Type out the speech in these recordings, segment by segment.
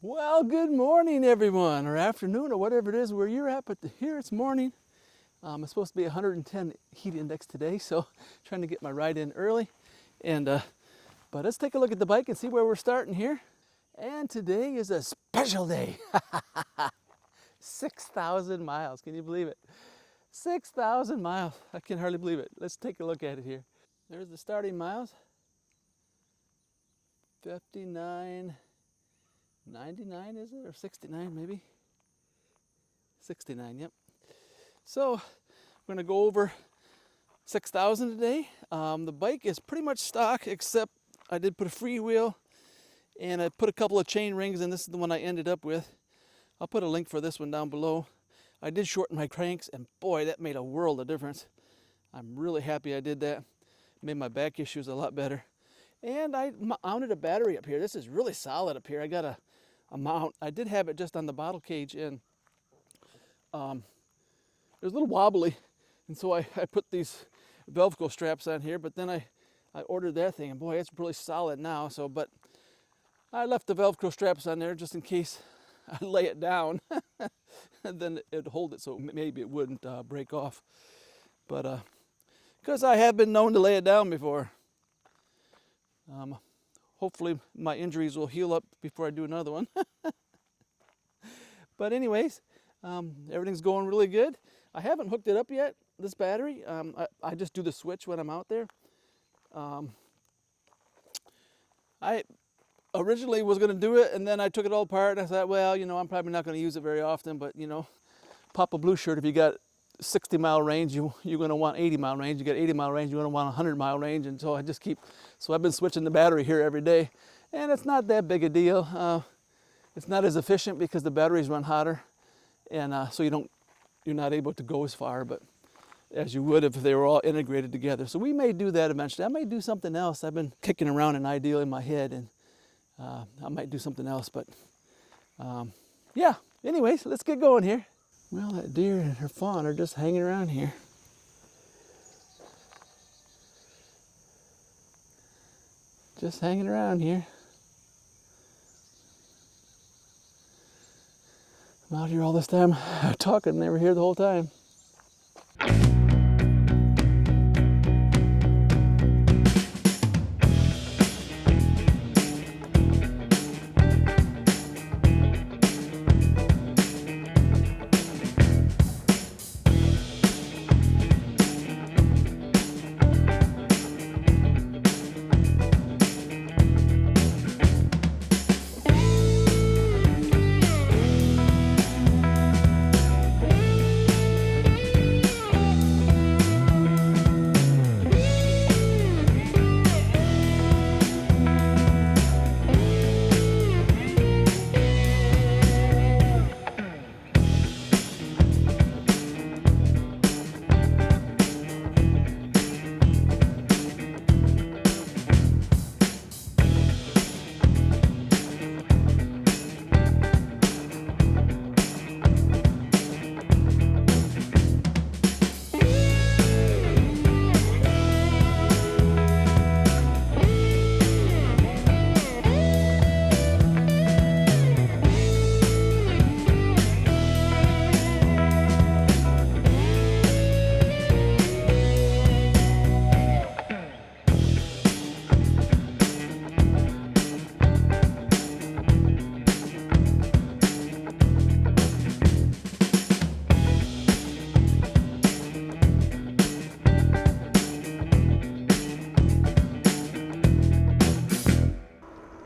Well, good morning, everyone, or afternoon, or whatever it is where you're at, but here it's morning. It's supposed to be 110 heat index today, so trying to get my ride in early. But let's take a look at the bike and see where we're starting here. And today is a special day. 6,000 miles, can you believe it? 6,000 miles, I can hardly believe it. Let's take a look at it here. There's the starting miles. 59. 99 is it, or 69 maybe? 69, yep. So we're gonna go over 6,000 today. The bike is pretty much stock, except I did put a freewheel and I put a couple of chain rings, and this is the one I ended up with. I'll put a link for this one down below. I did shorten my cranks, and boy, that made a world of difference. I'm really happy I did that. Made my back issues a lot better. And I mounted a battery up here. This is really solid up here. I got a mount. I did have it just on the bottle cage, and it was a little wobbly, and so I put these Velcro straps on here, but then I ordered that thing, and boy, it's really solid now. So, but I left the Velcro straps on there just in case I lay it down, and then it'd hold it so maybe it wouldn't break off. But because I have been known to lay it down before. Hopefully my injuries will heal up before I do another one. But anyways, everything's going really good. I haven't hooked it up yet, this battery. I just do the switch when I'm out there. I originally was going to do it, and then I took it all apart, and I thought, well, you know, I'm probably not going to use it very often, but, you know, pop a blue shirt. If you got 60-mile range, you're going to want 80-mile range. You got 80-mile range, you're going to want 100-mile range. And so so I've been switching the battery here every day, and it's not that big a deal. It's not as efficient because the batteries run hotter, and so you're not able to go as far, but as you would if they were all integrated together. So we may do that eventually. I may do something else. I've been kicking around an idea in my head, and I might do something else, but yeah. Anyways, let's get going here. Well, that deer and her fawn are just hanging around here. Just hanging around here. I'm out here all this time talking, they were here the whole time.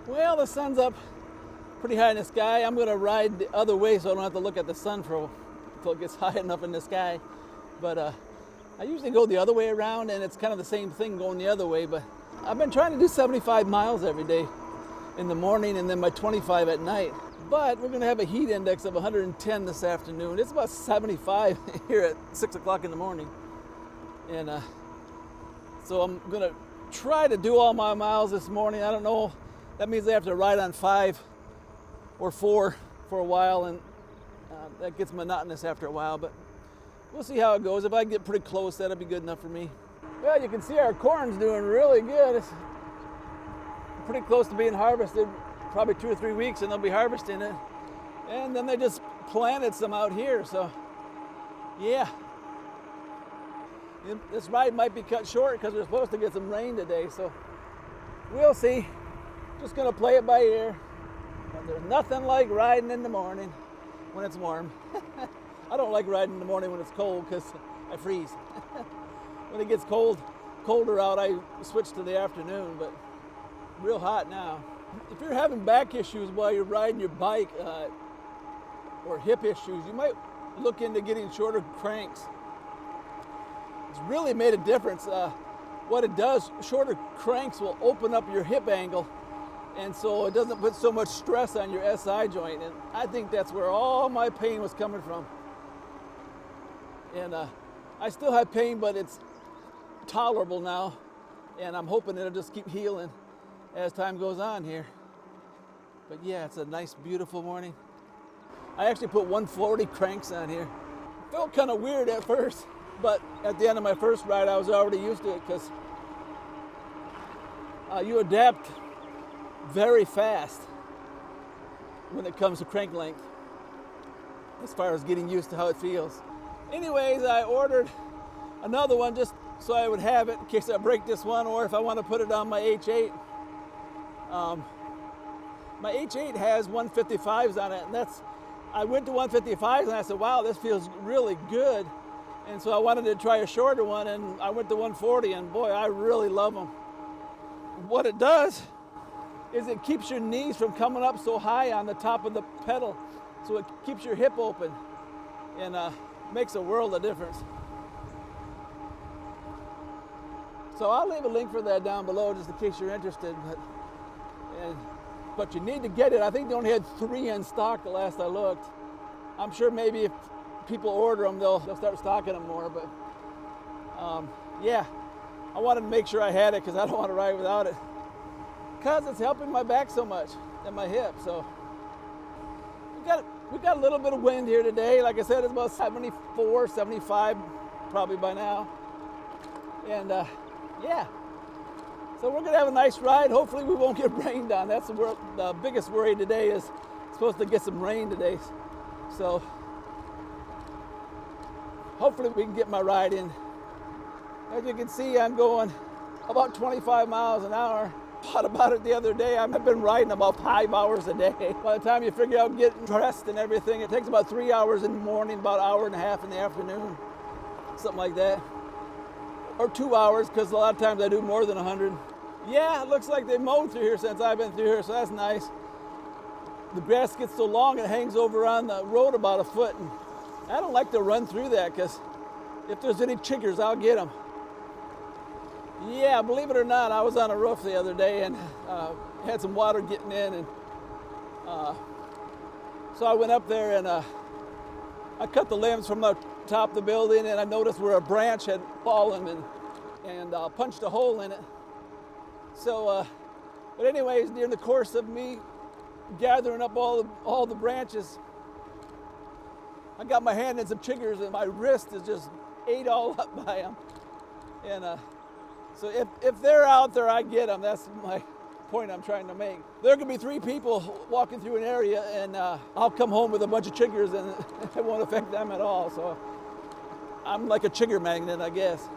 Well, the sun's up pretty high in the sky. I'm going to ride the other way so I don't have to look at the sun until it gets high enough in the sky. But I usually go the other way around, and it's kind of the same thing going the other way. But I've been trying to do 75 miles every day in the morning, and then my 25 at night. But we're going to have a heat index of 110 this afternoon. It's about 75 here at 6 o'clock in the morning. And so I'm going to try to do all my miles this morning. I don't know. That means I have to ride on 5 or 4 for a while, and that gets monotonous after a while, but we'll see how it goes. If I get pretty close, that'll be good enough for me. Well, you can see our corn's doing really good. It's pretty close to being harvested. probably 2 or 3 weeks, and they'll be harvesting it. And then they just planted some out here, so yeah. This ride might be cut short because we're supposed to get some rain today, so we'll see. Just gonna play it by ear. But there's nothing like riding in the morning when it's warm. I don't like riding in the morning when it's cold because I freeze. When it gets colder out, I switch to the afternoon, but real hot now. If you're having back issues while you're riding your bike or hip issues, you might look into getting shorter cranks. It's really made a difference. What it does, shorter cranks will open up your hip angle, and so it doesn't put so much stress on your SI joint. And I think that's where all my pain was coming from. And I still have pain, but it's tolerable now, and I'm hoping it'll just keep healing as time goes on here. But yeah, it's a nice, beautiful morning. I actually put 140 cranks on here. It felt kind of weird at first, but at the end of my first ride, I was already used to it because you adapt very fast when it comes to crank length, as far as getting used to how it feels. Anyways, I ordered another one just so I would have it in case I break this one, or if I want to put it on my H8. My H8 has 155s on it, and I went to 155s and I said, wow, this feels really good. And so I wanted to try a shorter one, and I went to 140, and boy, I really love them. What it does is it keeps your knees from coming up so high on the top of the pedal, so it keeps your hip open, and makes a world of difference. So I'll leave a link for that down below just in case you're interested. But you need to get it. I think they only had 3 in stock the last I looked. I'm sure maybe if people order them, they'll start stocking them more. But yeah, I wanted to make sure I had it because I don't want to ride without it. Because it's helping my back so much and my hip. So we got a little bit of wind here today. Like I said, it's about 74, 75 probably by now. And yeah, so we're gonna have a nice ride. Hopefully we won't get rained on. That's the biggest worry today, is supposed to get some rain today. So hopefully we can get my ride in. As you can see, I'm going about 25 miles an hour. Thought about it the other day. I've been riding about 5 hours a day. By the time you figure out getting dressed and everything, it takes about 3 hours in the morning, about an hour and a half in the afternoon, something like that. Or 2 hours, because a lot of times I do more than 100. Yeah, it looks like they mowed through here since I've been through here, so that's nice. The grass gets so long it hangs over on the road about a foot, and I don't like to run through that because if there's any chiggers, I'll get them. Yeah, believe it or not, I was on a roof the other day and had some water getting in, and so I went up there and I cut the limbs from the top of the building, and I noticed where a branch had fallen and punched a hole in it. So, but anyways, during the course of me gathering up all the branches, I got my hand in some chiggers, and my wrist is just ate all up by them. And so if they're out there, I get them. That's my point I'm trying to make. There could be 3 people walking through an area, and I'll come home with a bunch of chiggers, and it won't affect them at all. So I'm like a chigger magnet, I guess.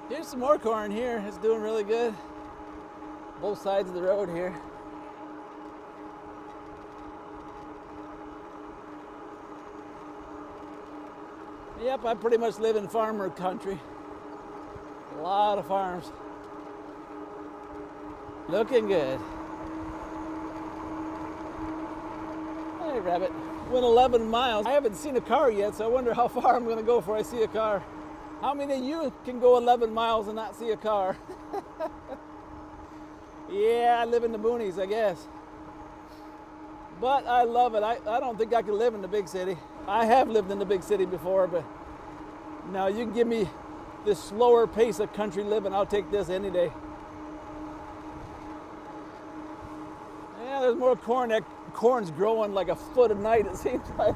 Here's some more corn here. It's doing really good. Both sides of the road here. Yep, I pretty much live in farmer country. A lot of farms. Looking good. Hey, rabbit. Went 11 miles. I haven't seen a car yet, so I wonder how far I'm going to go before I see a car. How many of you can go 11 miles and not see a car? Yeah, I live in the boonies, I guess. But I love it. I don't think I could live in the big city. I have lived in the big city before, but now you can give me this slower pace of country living, I'll take this any day. Yeah, there's more corn. That corn's growing like a foot a night, it seems like.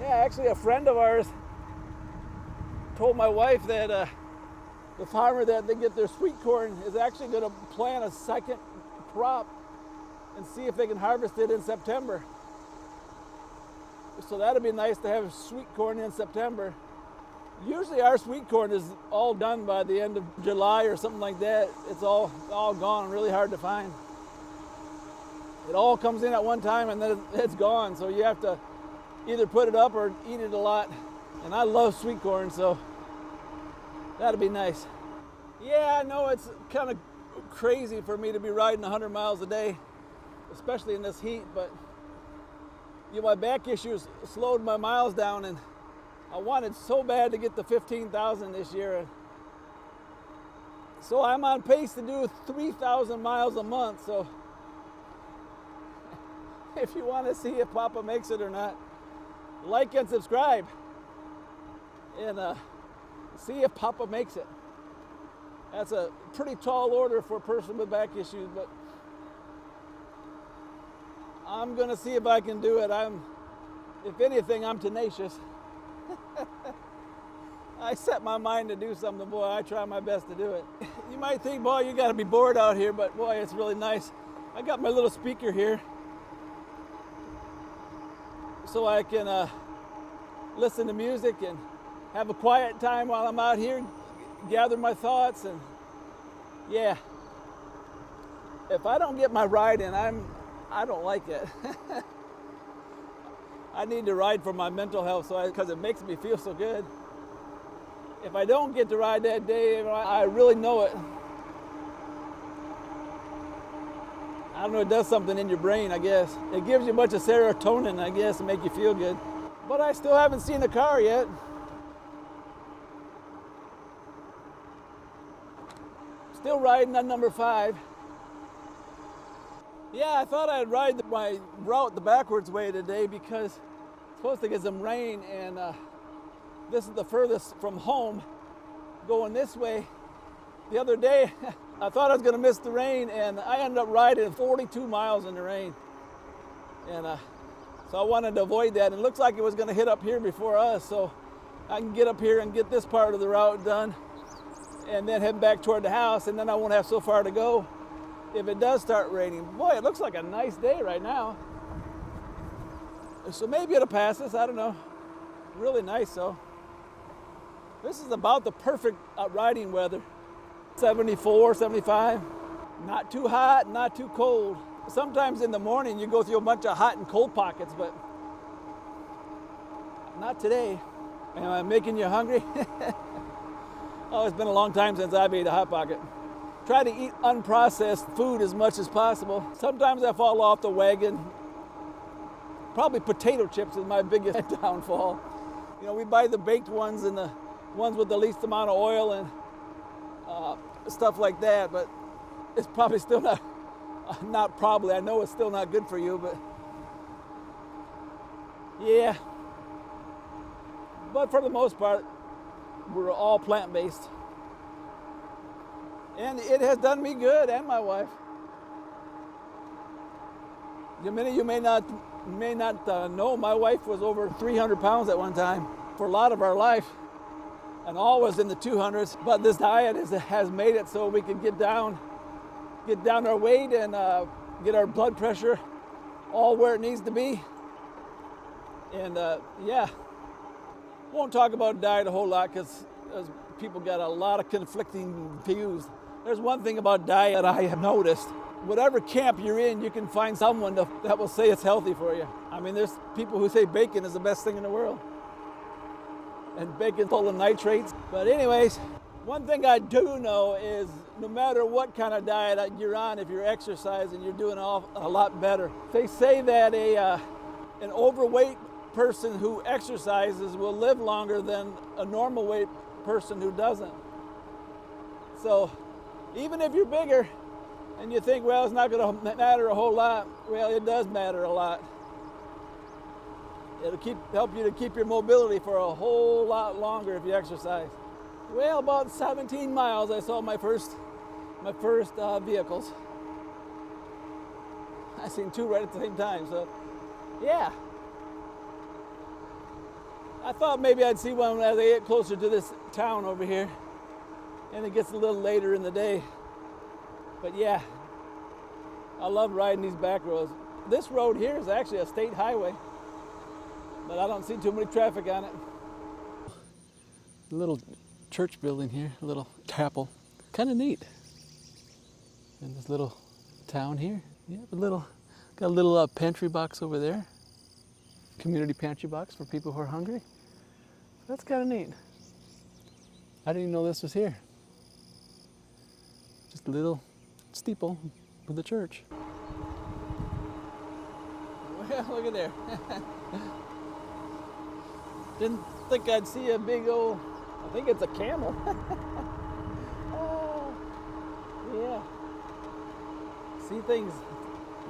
Yeah, actually a friend of ours told my wife that the farmer that they get their sweet corn is actually going to plant a second crop and see if they can harvest it in September. So that'd be nice to have sweet corn in September. Usually our sweet corn is all done by the end of July or something like that. It's all gone, really hard to find. It all comes in at one time and then it's gone. So you have to either put it up or eat it a lot. And I love sweet corn, so that'd be nice. Yeah, I know it's kind of crazy for me to be riding 100 miles a day, especially in this heat, but my back issues slowed my miles down, and I wanted so bad to get to 15,000 this year. So I'm on pace to do 3,000 miles a month. So if you want to see if Papa makes it or not, like and subscribe, and see if Papa makes it. That's a pretty tall order for a person with back issues, but I'm gonna see if I can do it. If anything, I'm tenacious. I set my mind to do something, boy, I try my best to do it. You might think, boy, you gotta be bored out here, but boy, it's really nice. I got my little speaker here so I can listen to music and have a quiet time while I'm out here, gather my thoughts, and yeah. If I don't get my ride in, I don't like it. I need to ride for my mental health, because it makes me feel so good. If I don't get to ride that day, I really know it. I don't know, it does something in your brain, I guess. It gives you a bunch of serotonin, I guess, to make you feel good. But I still haven't seen a car yet. Still riding on number 5. Yeah, I thought I'd ride my route the backwards way today because it's supposed to get some rain, and this is the furthest from home going this way. The other day, I thought I was going to miss the rain, and I ended up riding 42 miles in the rain. And so I wanted to avoid that. And it looks like it was going to hit up here before us, so I can get up here and get this part of the route done and then head back toward the house, and then I won't have so far to go if it does start raining. Boy, it looks like a nice day right now. So maybe it'll pass us, I don't know. Really nice though. This is about the perfect riding weather. 74, 75. Not too hot, not too cold. Sometimes in the morning you go through a bunch of hot and cold pockets, but not today. Am I making you hungry? Oh, it's been a long time since I've ate a Hot Pocket. Try to eat unprocessed food as much as possible. Sometimes I fall off the wagon. Probably potato chips is my biggest downfall. You know, we buy the baked ones and the ones with the least amount of oil and stuff like that, but it's probably still not probably, I know it's still not good for you, but yeah. But for the most part, we're all plant-based. And it has done me good, and my wife. You may not know, my wife was over 300 pounds at one time for a lot of our life, and always in the 200s. But this diet has made it so we can get down our weight and get our blood pressure all where it needs to be. And yeah, won't talk about diet a whole lot because people got a lot of conflicting views. There's one thing about diet I have noticed. Whatever camp you're in, you can find someone that will say it's healthy for you. I mean, there's people who say bacon is the best thing in the world. And bacon's full of nitrates. But anyways, one thing I do know is no matter what kind of diet you're on, if you're exercising, you're doing a lot better. They say that an overweight person who exercises will live longer than a normal weight person who doesn't. So even if you're bigger and you think, well, it's not going to matter a whole lot, well, it does matter a lot. It'll help you to keep your mobility for a whole lot longer if you exercise. Well, about 17 miles I saw my first vehicles. I seen two right at the same time, so yeah. I thought maybe I'd see one as I get closer to this town over here, and it gets a little later in the day. But yeah, I love riding these back roads. This road here is actually a state highway, but I don't see too many traffic on it. A little church building here, a little chapel. Kind of neat. In this little town here. Yeah, got a little pantry box over there. Community pantry box for people who are hungry. That's kind of neat. I didn't even know this was here. Just a little steeple with the church. Well, look at there. Didn't think I'd see a big old, I think it's a camel. Oh, yeah. See things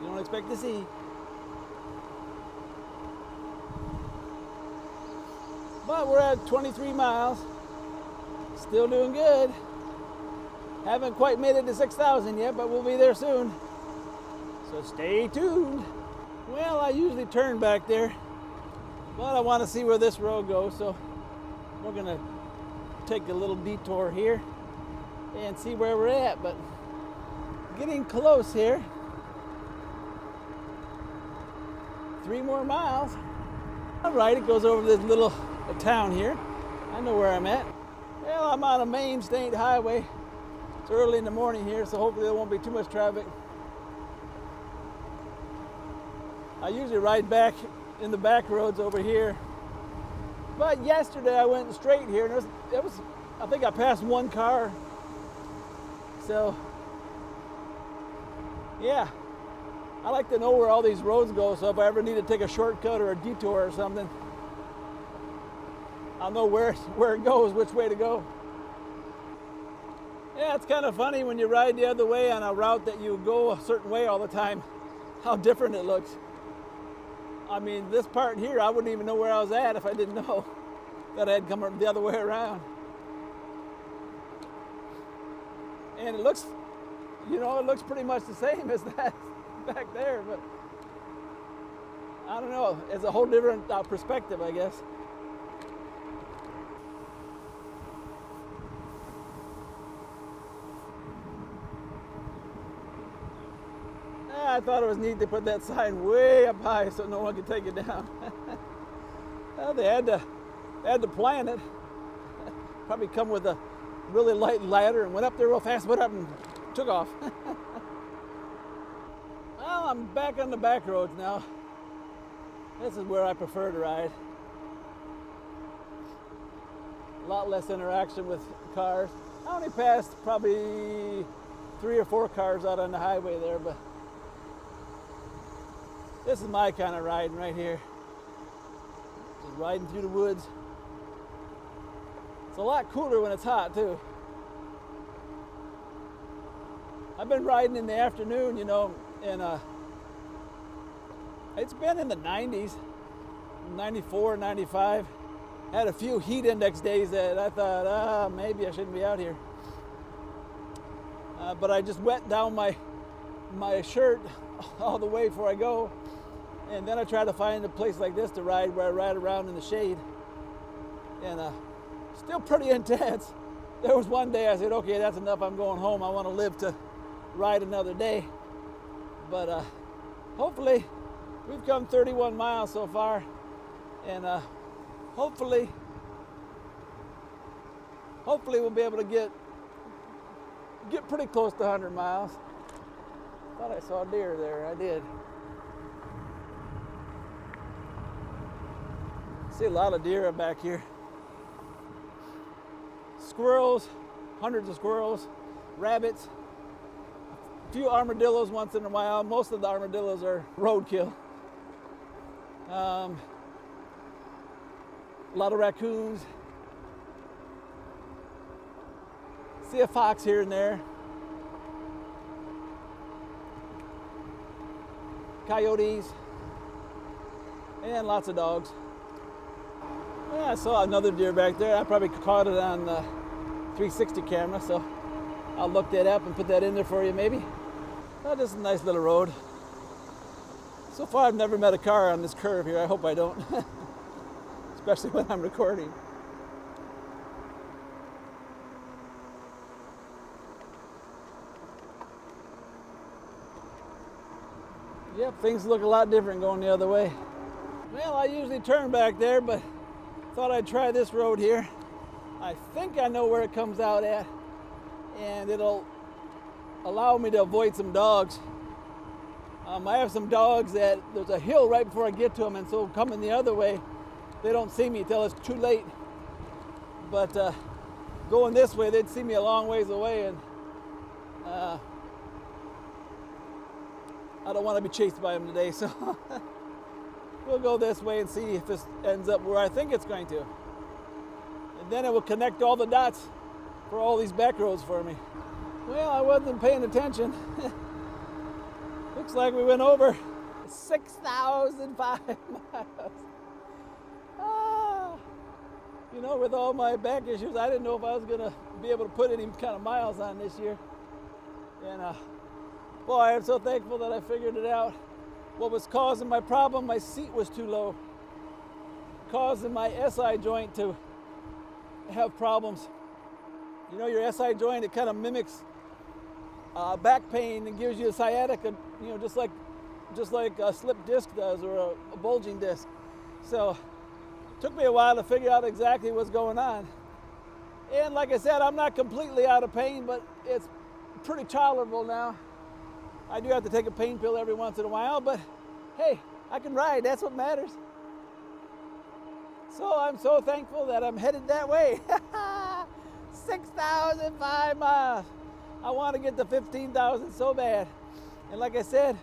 you don't expect to see. But we're at 23 miles. Still doing good. Haven't quite made it to 6,000 yet, but we'll be there soon. So stay tuned. Well, I usually turn back there, but I want to see where this road goes, so we're gonna take a little detour here and see where we're at. But getting close here. 3 more miles. All right, it goes over this little town here. I know where I'm at. Well, I'm on a main state highway. It's early in the morning here, so hopefully there won't be too much traffic. I usually ride back in the back roads over here. But yesterday I went straight here, and I think I passed one car. So, yeah. I like to know where all these roads go, so if I ever need to take a shortcut or a detour or something, I'll know where it goes, which way to go. Yeah, it's kind of funny when you ride the other way on a route that you go a certain way all the time, how different it looks. I mean, this part here, I wouldn't even know where I was at if I didn't know that I had come the other way around. And it looks, it looks pretty much the same as that back there, but I don't know. It's a whole different perspective, I guess. I thought it was neat to put that sign way up high so no one could take it down. Well, they had to plan it. Probably come with a really light ladder and went up there real fast, went up and took off. Well, I'm back on the back roads now. This is where I prefer to ride. A lot less interaction with cars. I only passed probably 3 or 4 cars out on the highway there, but this is my kind of riding right here. Just riding through the woods. It's a lot cooler when it's hot too. I've been riding in the afternoon, and it's been in the 90s, 94, 95. Had a few heat index days that I thought, maybe I shouldn't be out here. But I just wet down my shirt all the way before I go. And then I try to find a place like this to ride where I ride around in the shade. And still pretty intense. There was one day I said, okay, that's enough, I'm going home. I want to live to ride another day. But hopefully, we've come 31 miles so far. And hopefully we'll be able to get pretty close to 100 miles. Thought I saw a deer there, I did. See a lot of deer back here. Squirrels, hundreds of squirrels, rabbits, a few armadillos once in a while. Most of the armadillos are roadkill. A lot of raccoons. See a fox here and there. Coyotes. And lots of dogs. Yeah, I saw another deer back there. I probably caught it on the 360 camera, so I'll look that up and put that in there for you maybe. Oh, this is a nice little road. So far I've never met a car on this curve here. I hope I don't. Especially when I'm recording. Yep, things look a lot different going the other way. Well, I usually turn back there, but thought I'd try this road here. I think I know where it comes out at, and it'll allow me to avoid some dogs. I have some dogs that there's a hill right before I get to them, and so coming the other way, they don't see me till it's too late. But going this way, they'd see me a long ways away, and I don't want to be chased by them today, so we'll go this way and see if this ends up where I think it's going to. And then it will connect all the dots for all these back roads for me. Well, I wasn't paying attention. Looks like we went over 6,005 miles. You know, with all my back issues, I didn't know if I was going to be able to put any kind of miles on this year. And boy, I'm so thankful that I figured it out. What was causing my problem, my seat was too low, causing my SI joint to have problems. You know, your SI joint, it kind of mimics back pain and gives you a sciatica, you know, just like a slip disc does, or a bulging disc. So it took me a while to figure out exactly what's going on. And like I said, I'm not completely out of pain, but it's pretty tolerable now. I do have to take a pain pill every once in a while, but hey, I can ride, that's what matters. So I'm so thankful that I'm headed that way. 6,005 miles. I want to get to 15,000 so bad. And like I said,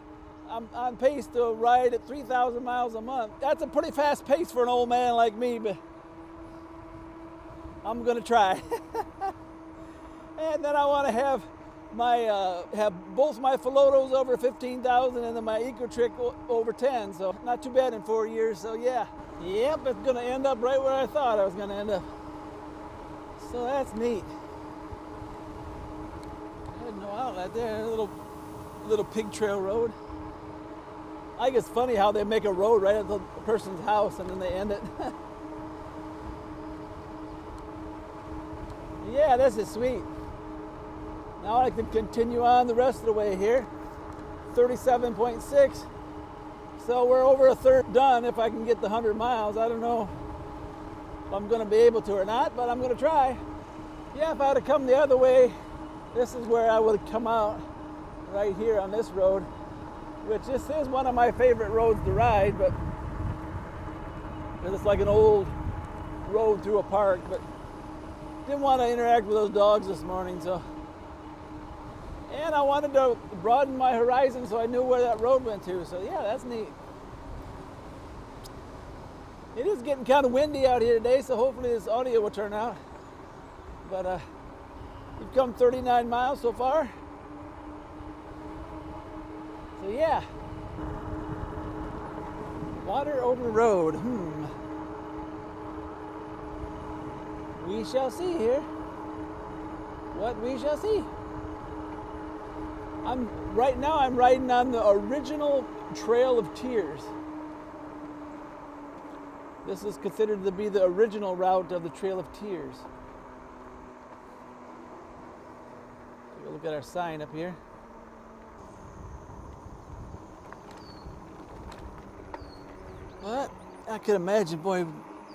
I'm on pace to ride at 3,000 miles a month. That's a pretty fast pace for an old man like me, but I'm gonna try. And then I want to have both my Philodos over 15,000 and then my ecotric over 10. So not too bad in 4 years. So yeah, yep, it's gonna end up right where I thought I was gonna end up. So that's neat. There's no outlet there, a little pig trail road. I think it's funny how they make a road right at the person's house and then they end it. Yeah, this is sweet. Now I can continue on the rest of the way here. 37.6. So we're over a third done if I can get the 100 miles. I don't know if I'm going to be able to or not, but I'm going to try. Yeah, if I had to come the other way, this is where I would come out, right here on this road, which this is one of my favorite roads to ride, but because it's like an old road through a park, but didn't want to interact with those dogs this morning, so. And I wanted to broaden my horizon so I knew where that road went to, so yeah, that's neat. It is getting kind of windy out here today, so hopefully this audio will turn out. But we've come 39 miles so far. So yeah. Water over the road. We shall see here what we shall see. Right now I'm riding on the original Trail of Tears. This is considered to be the original route of the Trail of Tears. Take a look at our sign up here. But I could imagine, boy,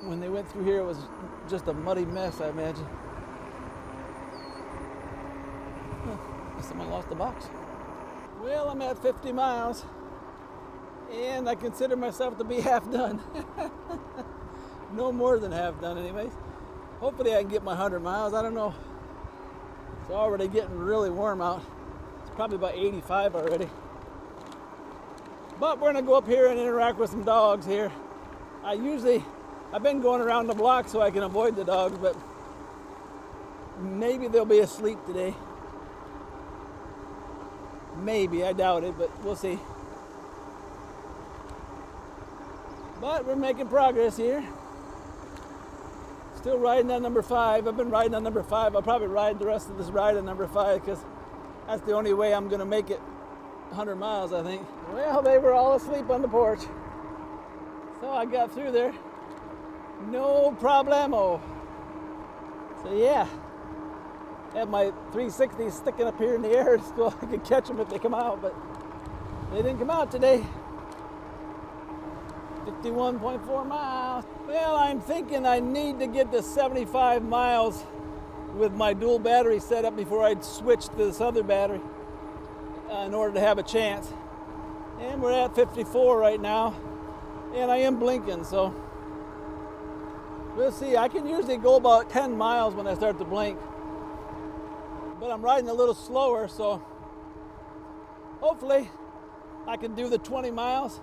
when they went through here, it was just a muddy mess, I imagine. Someone lost the box. Well, I'm at 50 miles, and I consider myself to be half done. No more than half done anyways. Hopefully I can get my 100 miles. I don't know. It's already getting really warm out. It's probably about 85 already. But we're gonna go up here and interact with some dogs here. I've been going around the block so I can avoid the dogs, but maybe they'll be asleep today. Maybe, I doubt it, but we'll see. But we're making progress here. Still riding on number 5. I've been riding on number 5. I'll probably ride the rest of this ride on number 5 because that's the only way I'm going to make it 100 miles, I think. Well, they were all asleep on the porch. So I got through there. No problemo. So yeah. Have my 360s sticking up here in the air so I can catch them if they come out, but they didn't come out today. 51.4 miles. Well, I'm thinking I need to get to 75 miles with my dual battery set up before I switch to this other battery in order to have a chance. And we're at 54 right now, and I am blinking, so we'll see. I can usually go about 10 miles when I start to blink, but I'm riding a little slower, so hopefully I can do the 20 miles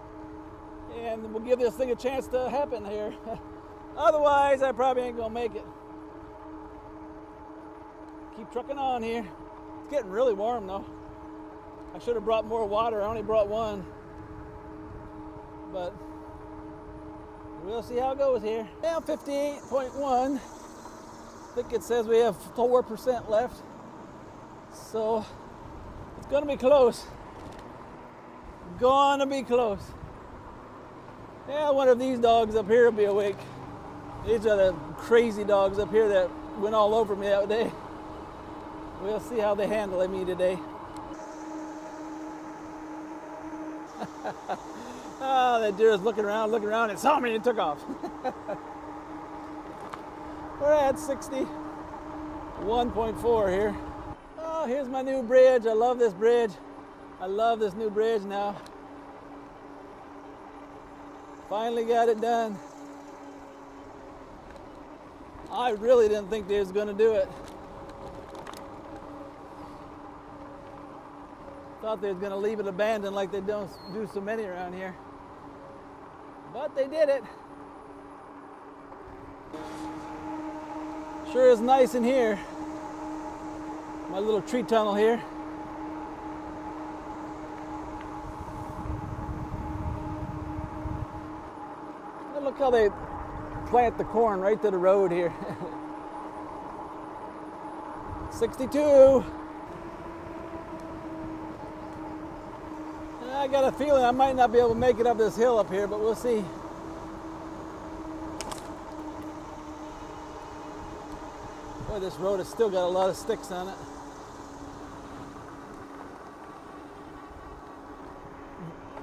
and we'll give this thing a chance to happen here. Otherwise, I probably ain't gonna make it. Keep trucking on here. It's getting really warm though. I should have brought more water. I only brought one. But we'll see how it goes here. Now 58.1. I think it says we have 4% left. So it's gonna be close. Gonna be close. Yeah, I wonder if these dogs up here will be awake. These are the crazy dogs up here that went all over me that day. We'll see how they handle me today. Oh, that deer is looking around, and saw me and took off. We're at 61.4 here. Oh, here's my new bridge. I love this bridge. I love this new bridge now. Finally got it done. I really didn't think they was gonna do it. Thought they was gonna leave it abandoned like they don't do so many around here. But they did it. Sure is nice in here. My little tree tunnel here. And look how they plant the corn right to the road here. 62. I got a feeling I might not be able to make it up this hill up here, but we'll see. Boy, this road has still got a lot of sticks on it.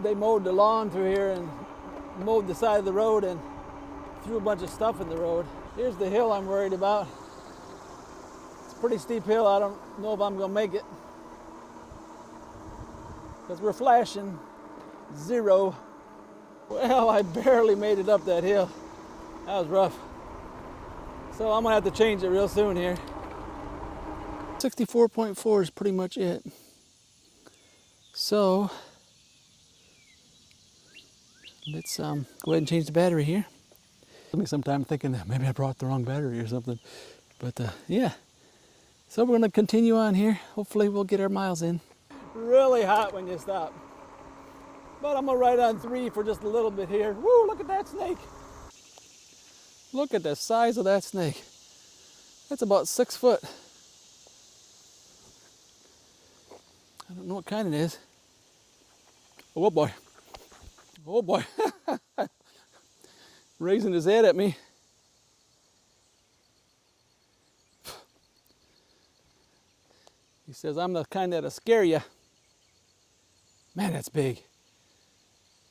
They mowed the lawn through here and mowed the side of the road and threw a bunch of stuff in the road. Here's the hill I'm worried about. It's a pretty steep hill. I don't know if I'm gonna make it, because we're flashing 0. Well, I barely made it up that hill. That was rough. So I'm gonna have to change it real soon here. 64.4 is pretty much it. So let's go ahead and change the battery here. Took me some time thinking that maybe I brought the wrong battery or something. But yeah. So we're gonna continue on here. Hopefully we'll get our miles in. Really hot when you stop. But I'm gonna ride on 3 for just a little bit here. Woo, look at that snake. Look at the size of that snake. That's about 6 foot. I don't know what kind it is. Oh boy. Oh boy. Raising his head at me. He says, I'm the kind that'll scare you. Man, that's big.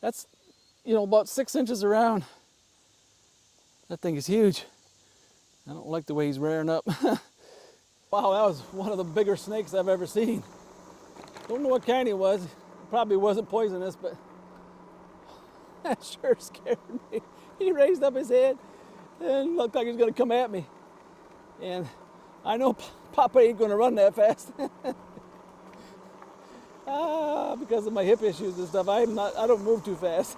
That's, about 6 inches around. That thing is huge. I don't like the way he's rearing up. Wow, that was one of the bigger snakes I've ever seen. Don't know what kind he was. Probably wasn't poisonous, but that sure scared me. He raised up his head and looked like he was going to come at me. And I know Papa ain't going to run that fast. Because of my hip issues and stuff, I don't move too fast.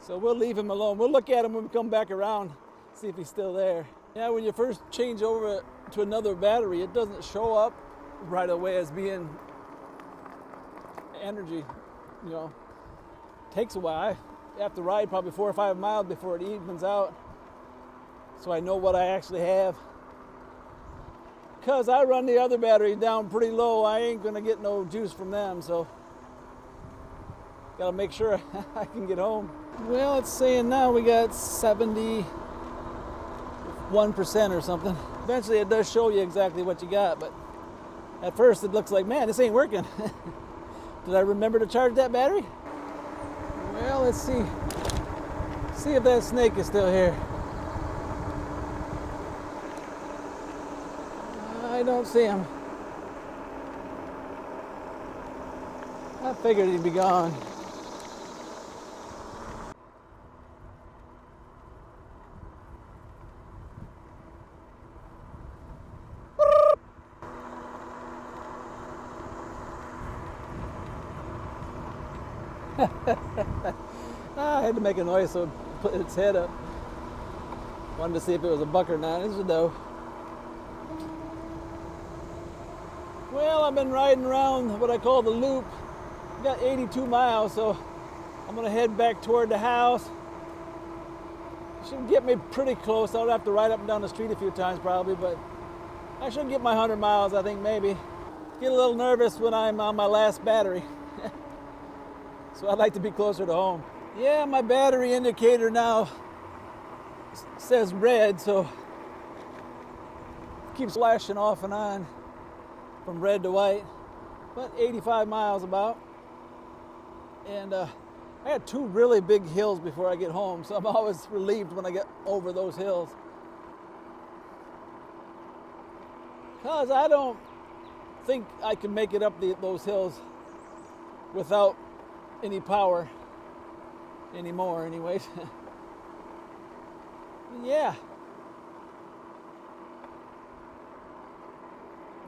So we'll leave him alone. We'll look at him when we come back around, see if he's still there. Yeah, when you first change over to another battery, it doesn't show up right away as being energy. Takes a while. I have to ride probably 4 or 5 miles before it evens out, so I know what I actually have. Because I run the other battery down pretty low, I ain't gonna get no juice from them, so gotta make sure I can get home. Well, it's saying now we got 71% or something. Eventually it does show you exactly what you got, but at first it looks like, man, this ain't working. Did I remember to charge that battery? Well, let's see. See if that snake is still here. I don't see him. I figured he'd be gone. I had to make a noise so it put its head up. Wanted to see if it was a buck or not. It's a doe. Well, I've been riding around what I call the loop. I got 82 miles, so I'm gonna head back toward the house. Should get me pretty close. I'll have to ride up and down the street a few times probably, but I should get my 100 miles, I think, maybe. Get a little nervous when I'm on my last battery. So I'd like to be closer to home. Yeah, my battery indicator now says red, so it keeps flashing off and on from red to white. But 85 miles about. And I had two really big hills before I get home, so I'm always relieved when I get over those hills. Because I don't think I can make it up those hills without any power anymore anyways. Yeah.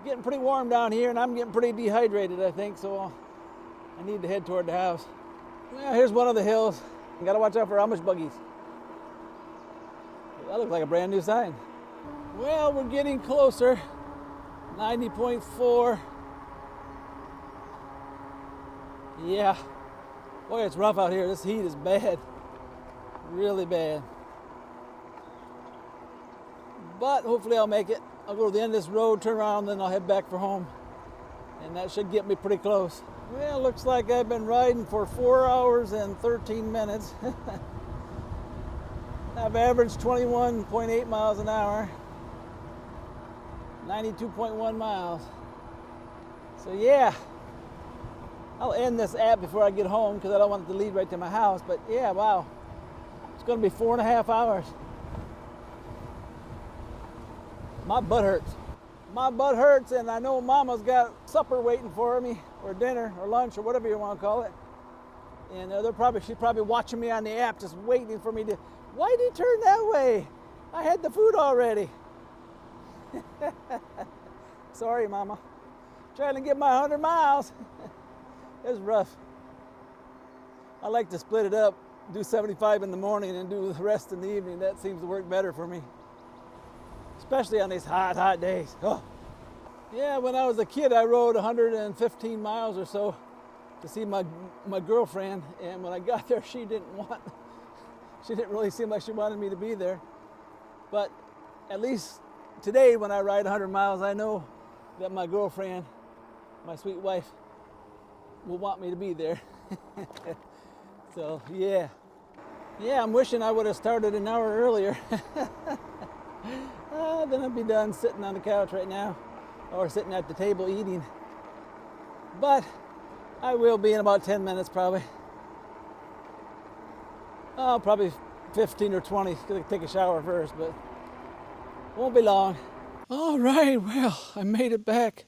Getting pretty warm down here and I'm getting pretty dehydrated, I think, so I need to head toward the house. Well, here's one of the hills. You gotta watch out for Amish buggies. That looks like a brand new sign. Well, we're getting closer. 90.4. Yeah. Boy, it's rough out here. This heat is bad. Really bad. But hopefully I'll make it. I'll go to the end of this road, turn around, then I'll head back for home. And that should get me pretty close. Well, looks like I've been riding for 4 hours and 13 minutes. I've averaged 21.8 miles an hour. 92.1 miles. So yeah. I'll end this app before I get home because I don't want it to lead right to my house. But yeah, wow. It's going to be 4.5 hours. My butt hurts. My butt hurts, and I know Mama's got supper waiting for me, or dinner, or lunch, or whatever you want to call it. And she's probably watching me on the app, just waiting for me to. Why did you turn that way? I had the food already. Sorry, Mama. Trying to get my 100 miles. It's rough. I like to split it up, do 75 in the morning and do the rest in the evening. That seems to work better for me. Especially on these hot, hot days. Oh. Yeah, when I was a kid, I rode 115 miles or so to see my girlfriend. And when I got there, she didn't really seem like she wanted me to be there. But at least today, when I ride 100 miles, I know that my girlfriend, my sweet wife, will want me to be there. So, yeah. Yeah, I'm wishing I would have started an hour earlier. Then I'd be done sitting on the couch right now, or sitting at the table eating. But I will be in about 10 minutes probably. Oh, probably 15 or 20. Gonna take a shower first, but won't be long. All right, well, I made it back.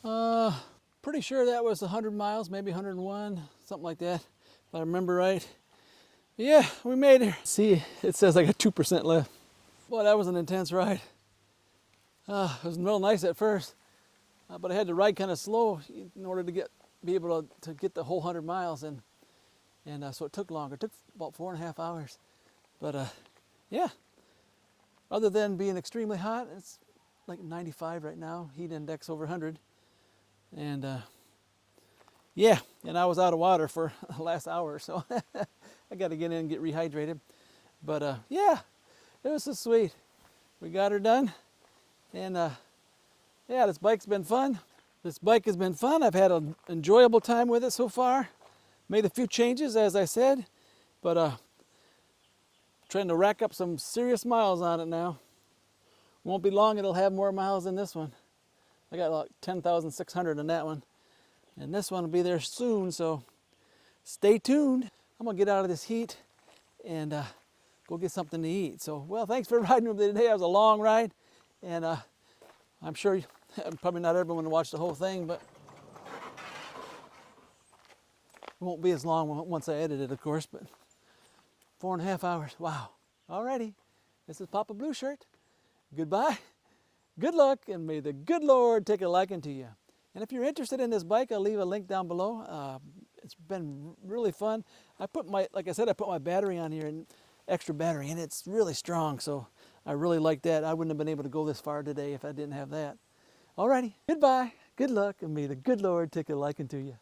Pretty sure that was 100 miles, maybe 101, something like that, if I remember right. Yeah, we made it. See, it says I got 2% left. Boy, that was an intense ride. It was real nice at first, but I had to ride kind of slow in order to be able to get the whole 100 miles, and so it took longer. It took about 4.5 hours. But yeah, other than being extremely hot, it's like 95 right now, heat index over 100. And yeah, and I was out of water for the last hour, so I got to get in and get rehydrated. But yeah, it was so sweet. We got her done, and yeah, this bike's been fun. This bike has been fun. I've had an enjoyable time with it so far. Made a few changes, as I said, but trying to rack up some serious miles on it now. Won't be long, it'll have more miles than this one. I got like 10,600 in that one. And this one will be there soon, so stay tuned. I'm gonna get out of this heat and go get something to eat. So, well, thanks for riding with me today. It was a long ride, and I'm sure probably not everyone watched the whole thing, but it won't be as long once I edit it, of course, but 4.5 hours. Wow. Alrighty. This is Papa Blue Shirt. Goodbye. Good luck, and may the good Lord take a liking to you. And if you're interested in this bike, I'll leave a link down below. It's been really fun. Like I said, I put my battery on here, and extra battery, and it's really strong, so I really like that. I wouldn't have been able to go this far today if I didn't have that. Alrighty. Goodbye. Good luck, and may the good Lord take a liking to you.